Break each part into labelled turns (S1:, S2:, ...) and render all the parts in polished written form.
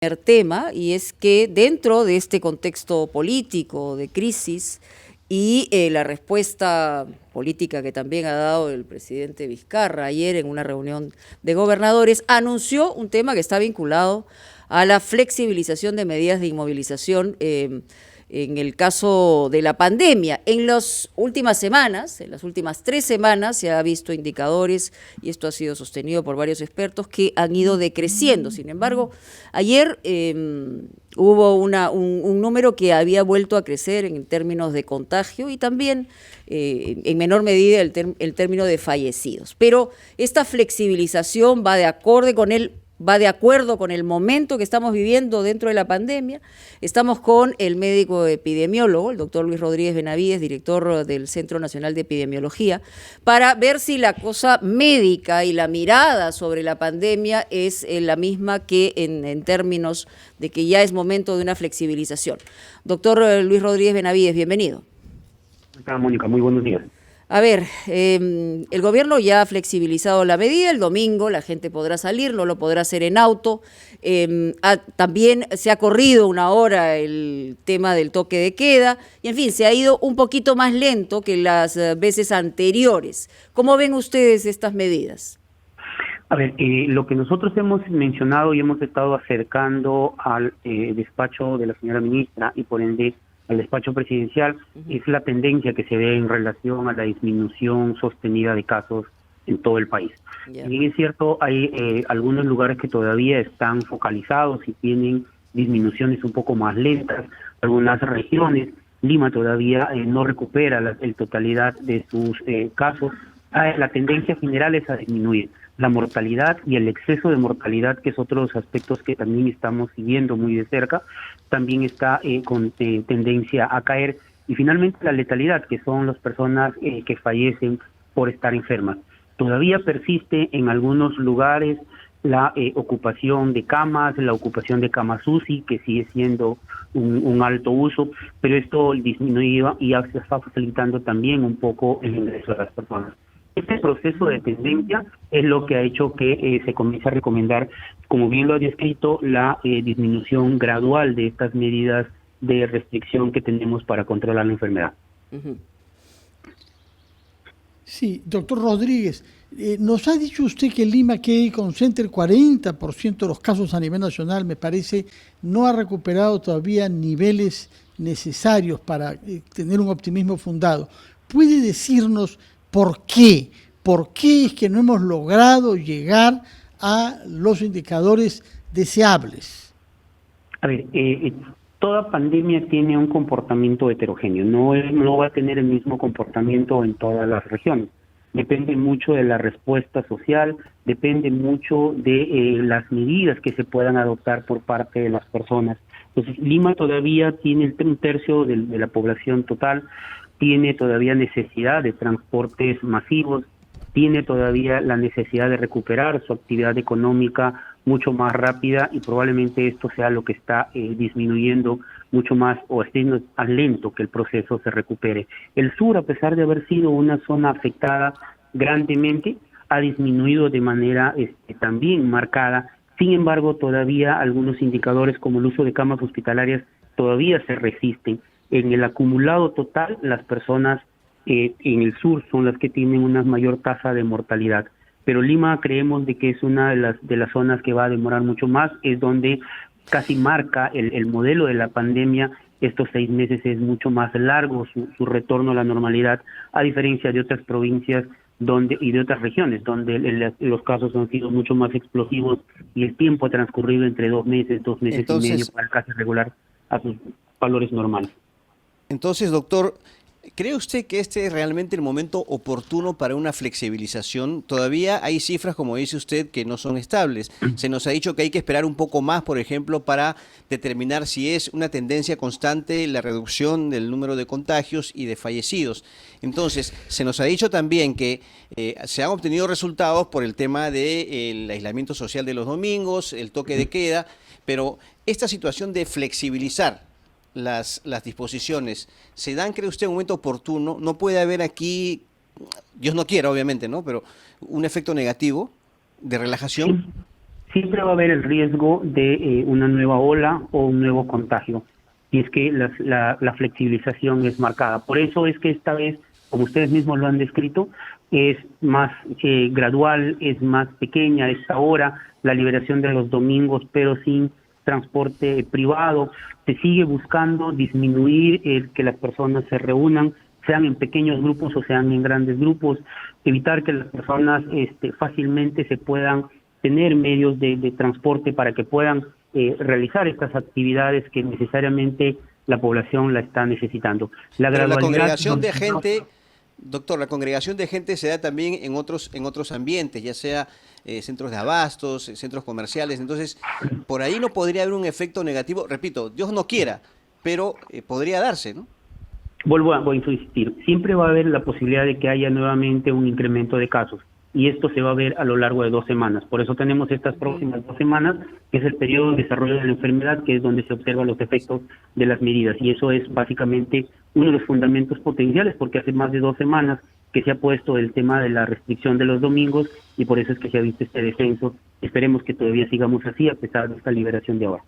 S1: tema, y es que dentro de este contexto político de crisis y la respuesta política que también ha dado el presidente Vizcarra ayer en una reunión de gobernadores, anunció un tema que está vinculado a la flexibilización de medidas de inmovilización en el caso de la pandemia. En las últimas semanas, en las últimas 3 semanas, se ha visto indicadores, y esto ha sido sostenido por varios expertos, que han ido decreciendo. Sin embargo, ayer hubo un número que había vuelto a crecer en términos de contagio y también en menor medida el término de fallecidos. Pero esta flexibilización va de acuerdo con el momento que estamos viviendo dentro de la pandemia. Estamos con el médico epidemiólogo, el doctor Luis Rodríguez Benavides, director del Centro Nacional de Epidemiología, para ver si la cosa médica y la mirada sobre la pandemia es la misma que en términos de que ya es momento de una flexibilización. Doctor Luis Rodríguez Benavides, bienvenido.
S2: Hola, Mónica, muy buenos días.
S1: A ver, el gobierno ya ha flexibilizado la medida. El domingo la gente podrá salir, no lo podrá hacer en auto. También se ha corrido una hora el tema del toque de queda. Y en fin, se ha ido un poquito más lento que las veces anteriores. ¿Cómo ven ustedes estas medidas?
S2: A ver, lo que nosotros hemos mencionado y hemos estado acercando al despacho de la señora ministra y por ende al despacho presidencial es la tendencia que se ve en relación a la disminución sostenida de casos en todo el país.
S1: Yeah.
S2: Bien es cierto, hay algunos lugares que todavía están focalizados y tienen disminuciones un poco más lentas. Algunas regiones, Lima todavía no recupera la totalidad de sus casos. La tendencia general es a disminuir la mortalidad y el exceso de mortalidad, que es otro de los aspectos que también estamos siguiendo muy de cerca, también está con tendencia a caer. Y finalmente la letalidad, que son las personas que fallecen por estar enfermas. Todavía persiste en algunos lugares la ocupación de camas, la ocupación de camas UCI, que sigue siendo un alto uso, pero esto disminuye y ya se está facilitando también un poco el ingreso de las personas. Este proceso de tendencia es lo que ha hecho que se comience a recomendar, como bien lo ha descrito, la disminución gradual de estas medidas de restricción que tenemos para controlar la enfermedad.
S3: Sí, doctor Rodríguez, nos ha dicho usted que Lima, que concentra el 40% de los casos a nivel nacional, me parece, no ha recuperado todavía niveles necesarios para tener un optimismo fundado. ¿Puede decirnos por qué? ¿Por qué es que no hemos logrado llegar a los indicadores deseables?
S2: A ver, toda pandemia tiene un comportamiento heterogéneo, no va a tener el mismo comportamiento en todas las regiones. Depende mucho de la respuesta social, depende mucho de las medidas que se puedan adoptar por parte de las personas. Entonces, Lima todavía tiene un tercio de la población total, tiene todavía necesidad de transportes masivos, tiene todavía la necesidad de recuperar su actividad económica mucho más rápida y probablemente esto sea lo que está disminuyendo mucho más o siendo más lento que el proceso se recupere. El sur, a pesar de haber sido una zona afectada grandemente, ha disminuido de manera también marcada. Sin embargo, todavía algunos indicadores como el uso de camas hospitalarias todavía se resisten. En el acumulado total, las personas en el sur son las que tienen una mayor tasa de mortalidad. Pero Lima creemos de que es una de las zonas que va a demorar mucho más, es donde casi marca el modelo de la pandemia. Estos 6 meses es mucho más largo su retorno a la normalidad, a diferencia de otras provincias y de otras regiones, donde los casos han sido mucho más explosivos y el tiempo ha transcurrido entre 2 meses, 2 meses y medio para casi regular a sus valores normales.
S4: Entonces, doctor, ¿cree usted que este es realmente el momento oportuno para una flexibilización? Todavía hay cifras, como dice usted, que no son estables. Se nos ha dicho que hay que esperar un poco más, por ejemplo, para determinar si es una tendencia constante la reducción del número de contagios y de fallecidos. Entonces, se nos ha dicho también que se han obtenido resultados por el tema del aislamiento social de los domingos, el toque de queda, pero esta situación de flexibilizar las disposiciones, ¿se dan, cree usted, un momento oportuno? ¿No puede haber aquí, Dios no quiera obviamente, ¿no?, pero un efecto negativo de relajación?
S2: siempre va a haber el riesgo de una nueva ola o un nuevo contagio, y es que la flexibilización es marcada. Por eso es que esta vez, como ustedes mismos lo han descrito, es más gradual, es más pequeña esta hora, la liberación de los domingos, pero sin transporte privado. Se sigue buscando disminuir que las personas se reúnan, sean en pequeños grupos o sean en grandes grupos, evitar que las personas fácilmente se puedan tener medios de transporte para que puedan realizar estas actividades que necesariamente la población la está necesitando.
S4: Pero la congregación de gente, doctor, la congregación de gente se da también en otros ambientes, ya sea centros de abastos, centros comerciales. Entonces, por ahí no podría haber un efecto negativo. Repito, Dios no quiera, pero podría darse, ¿no?
S2: Vuelvo a insistir, siempre va a haber la posibilidad de que haya nuevamente un incremento de casos, y esto se va a ver a lo largo de 2 semanas. Por eso tenemos estas próximas 2 semanas, que es el periodo de desarrollo de la enfermedad, que es donde se observan los efectos de las medidas, y eso es básicamente uno de los fundamentos potenciales, porque hace más de 2 semanas que se ha puesto el tema de la restricción de los domingos, y por eso es que se ha visto este descenso. Esperemos que todavía sigamos así a pesar de esta liberación de ahora.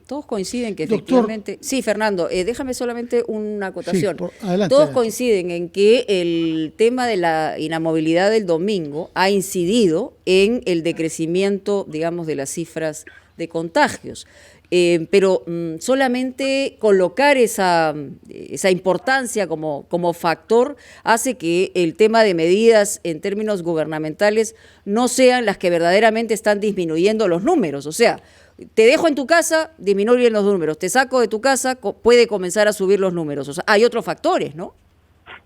S1: Todos coinciden que
S3: Doctor,
S1: efectivamente... Sí, Fernando, déjame solamente una acotación.
S3: Sí, adelante.
S1: Todos coinciden en que el tema de la inamovilidad del domingo ha incidido en el decrecimiento, digamos, de las cifras de contagios. Pero solamente colocar esa importancia como factor hace que el tema de medidas en términos gubernamentales no sean las que verdaderamente están disminuyendo los números. O sea, te dejo en tu casa, disminuyen los números, te saco de tu casa, puede comenzar a subir los números. O sea, hay otros factores, ¿no?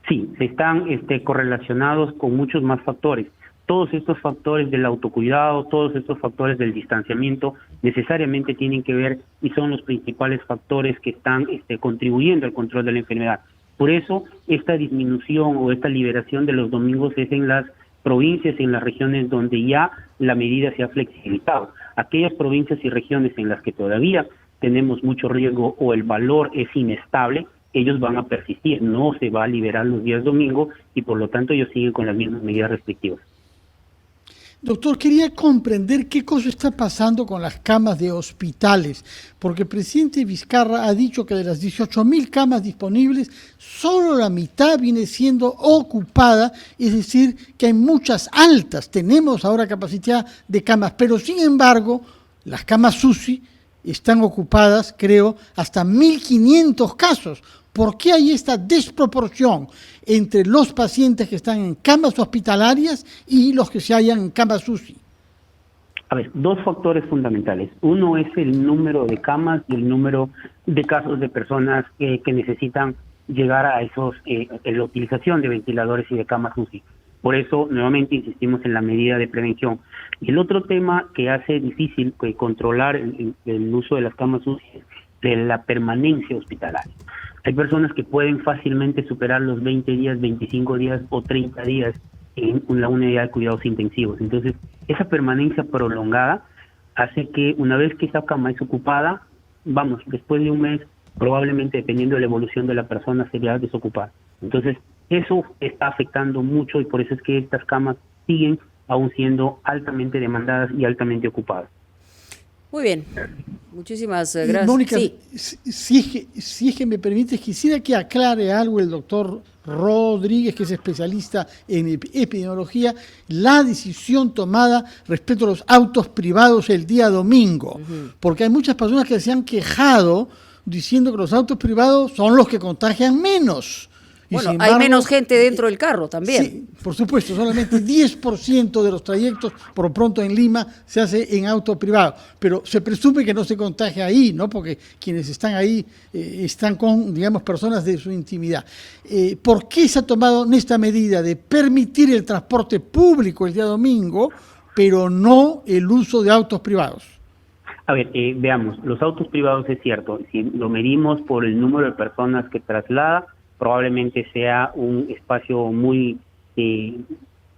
S2: Sí, están correlacionados con muchos más factores. Todos estos factores del autocuidado, todos estos factores del distanciamiento necesariamente tienen que ver y son los principales factores que están contribuyendo al control de la enfermedad. Por eso, esta disminución o esta liberación de los domingos es en las provincias, en las regiones donde ya la medida se ha flexibilizado. Aquellas provincias y regiones en las que todavía tenemos mucho riesgo o el valor es inestable, ellos van a persistir, no se va a liberar los días domingo y por lo tanto ellos siguen con las mismas medidas restrictivas.
S3: Doctor, quería comprender qué cosa está pasando con las camas de hospitales, porque el presidente Vizcarra ha dicho que de las 18.000 camas disponibles, solo la mitad viene siendo ocupada, es decir, que hay muchas altas, tenemos ahora capacidad de camas, pero sin embargo, las camas UCI están ocupadas, creo, hasta 1.500 casos. ¿Por qué hay esta desproporción entre los pacientes que están en camas hospitalarias y los que se hallan en camas UCI?
S2: A ver, 2 factores fundamentales. Uno es el número de camas y el número de casos de personas que necesitan llegar a la utilización de ventiladores y de camas UCI. Por eso, nuevamente, insistimos en la medida de prevención. Y el otro tema que hace difícil controlar el uso de las camas UCI es de la permanencia hospitalaria. Hay personas que pueden fácilmente superar los 20 días, 25 días o 30 días en la unidad de cuidados intensivos. Entonces, esa permanencia prolongada hace que una vez que esa cama es ocupada, después de un mes, probablemente dependiendo de la evolución de la persona, sería desocupada. Entonces, eso está afectando mucho y por eso es que estas camas siguen aún siendo altamente demandadas y altamente ocupadas.
S1: Muy bien, muchísimas gracias.
S3: Mónica,
S1: sí.
S3: si es que me permites, quisiera que aclare algo el doctor Rodríguez, que es especialista en epidemiología, la decisión tomada respecto a los autos privados el día domingo, porque hay muchas personas que se han quejado diciendo que los autos privados son los que contagian menos.
S1: Bueno, hay menos gente dentro del carro también.
S3: Sí, por supuesto, solamente 10% de los trayectos, por pronto en Lima, se hace en auto privado. Pero se presume que no se contagia ahí, ¿no? Porque quienes están ahí están con, digamos, personas de su intimidad. ¿Por qué se ha tomado esta medida de permitir el transporte público el día domingo, pero no el uso de autos privados?
S2: A ver, veamos, los autos privados es cierto, si lo medimos por el número de personas que traslada, probablemente sea un espacio muy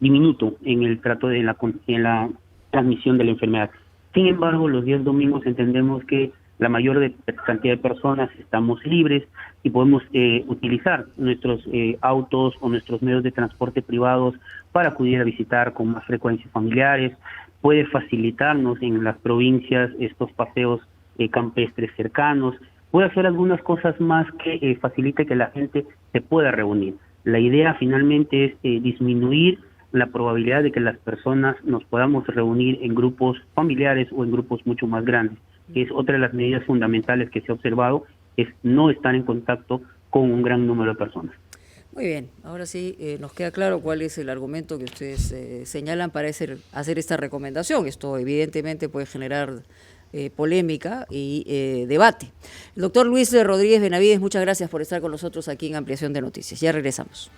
S2: diminuto en el trato de en la transmisión de la enfermedad. Sin embargo, los días domingos entendemos que la mayor cantidad de personas estamos libres y podemos utilizar nuestros autos o nuestros medios de transporte privados para acudir a visitar con más frecuencia familiares. puede facilitarnos en las provincias estos paseos campestres cercanos, puede hacer algunas cosas más que facilite que la gente se pueda reunir. La idea finalmente es disminuir la probabilidad de que las personas nos podamos reunir en grupos familiares o en grupos mucho más grandes, que es otra de las medidas fundamentales que se ha observado, es no estar en contacto con un gran número de personas.
S1: Muy bien, ahora sí nos queda claro cuál es el argumento que ustedes señalan para hacer esta recomendación. Esto evidentemente puede generar polémica y debate. El doctor Luis Rodríguez Benavides, muchas gracias por estar con nosotros aquí en Ampliación de Noticias. Ya regresamos.